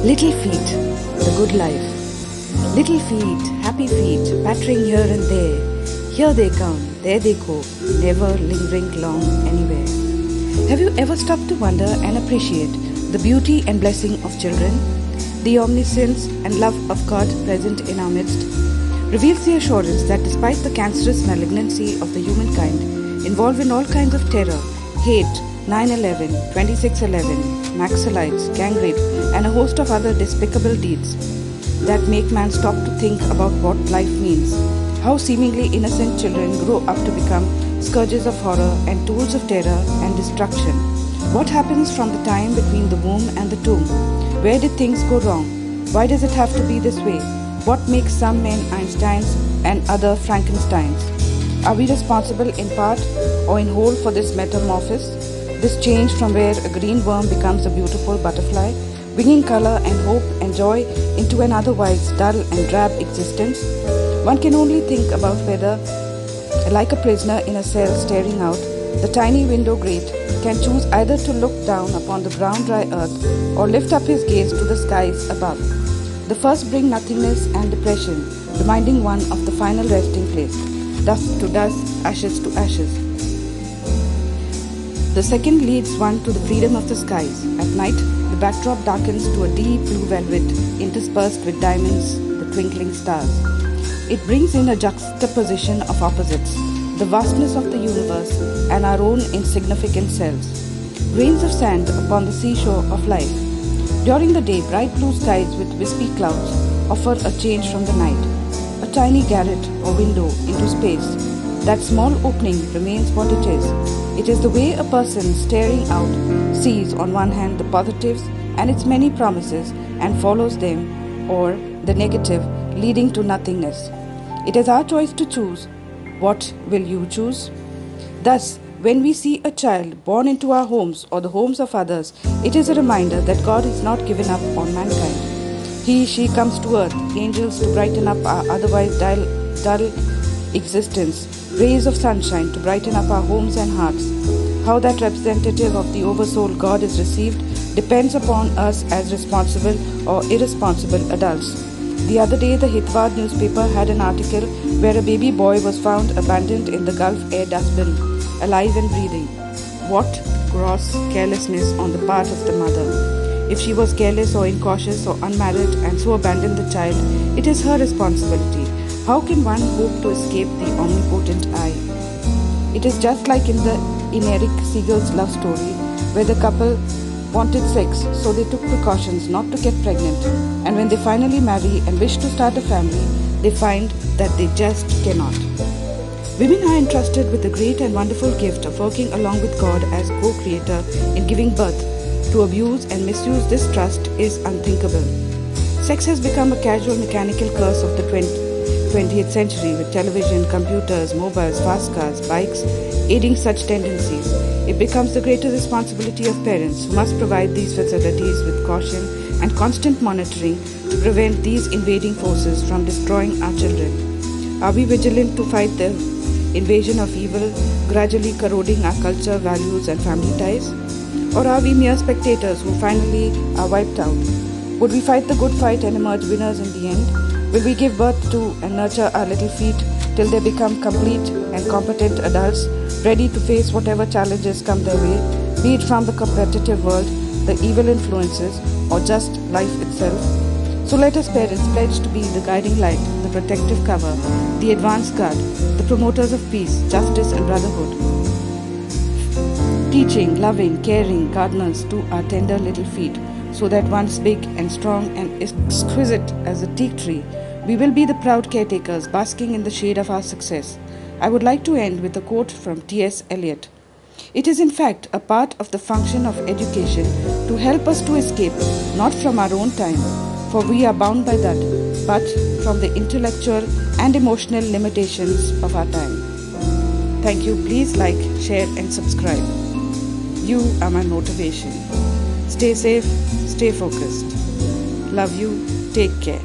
Little feet, the good life. Little feet, happy feet, pattering here and there. Here they come, there they go, never lingering long anywhere. Have you ever stopped to wonder and appreciate the beauty and blessing of children? The omniscience and love of God present in our midst reveals the assurance that despite the cancerous malignancy of the humankind involved in all kinds of terror, hate, 9/11, 26/11, Naxalites, gang rape, and a host of other despicable deeds that make man stop to think about what life means, how seemingly innocent children grow up to become scourges of horror and tools of terror and destruction. What happens from the time between the womb and the tomb? Where did things go wrong? Why does it have to be this way? What makes some men Einsteins and other Frankensteins? Are we responsible in part or in whole for this metamorphosis? This change from where a green worm becomes a beautiful butterfly, bringing color and hope and joy into an otherwise dull and drab existence? One can only think about whether, like a prisoner in a cell staring out the tiny window grate, can choose either to look down upon the brown dry earth or lift up his gaze to the skies above. The first bring nothingness and depression, reminding one of the final resting place, dust to dust, ashes to ashes. The second leads one to the freedom of the skies. At night, the backdrop darkens to a deep blue velvet interspersed with diamonds, the twinkling stars. It brings in a juxtaposition of opposites, the vastness of the universe and our own insignificant selves. Grains of sand upon the seashore of life. During the day, bright blue skies with wispy clouds offer a change from the night. A tiny garret or window into space. That small opening remains what it is. It is the way a person staring out sees on one hand the positives and its many promises and follows them, or the negative leading to nothingness. It is our choice to choose. What will you choose? Thus, when we see a child born into our homes or the homes of others, it is a reminder that God has not given up on mankind. She comes to earth, angels to brighten up our otherwise dull existence, rays of sunshine to brighten up our homes and hearts. How that representative of the oversoul God is received depends upon us as responsible or irresponsible adults. The other day, the Hitwad newspaper had an article where a baby boy was found abandoned in the Gulf air dustbin, alive and breathing. What gross carelessness on the part of the mother. If she was careless or incautious or unmarried and so abandoned the child, it is her responsibility. How can one hope to escape the omnipotent eye? It is just like in Eric Siegel's love story, where the couple wanted sex, so they took precautions not to get pregnant, and when they finally marry and wish to start a family, they find that they just cannot. Women are entrusted with the great and wonderful gift of working along with God as co-creator in giving birth. To abuse and misuse this trust is unthinkable. Sex has become a casual mechanical curse of the 20th century, with television, computers, mobiles, fast cars, bikes aiding such tendencies. It becomes the greater responsibility of parents, who must provide these facilities with caution and constant monitoring to prevent these invading forces from destroying our children. Are we vigilant to fight the invasion of evil, gradually corroding our culture, values and family ties? Or are we mere spectators who finally are wiped out? Would we fight the good fight and emerge winners in the end? Will we give birth to and nurture our little feet till they become complete and competent adults, ready to face whatever challenges come their way, be it from the competitive world, the evil influences, or just life itself? So let us parents pledge to be the guiding light, the protective cover, the advance guard, the promoters of peace, justice and brotherhood. Teaching, loving, caring gardeners to our tender little feet, so that once big and strong and exquisite as a teak tree, we will be the proud caretakers basking in the shade of our success. I would like to end with a quote from T.S. Eliot. It is in fact a part of the function of education to help us to escape not from our own time, for we are bound by that, but from the intellectual and emotional limitations of our time. Thank you. Please like, share and subscribe. You are my motivation. Stay safe, stay focused. Love you. Take care.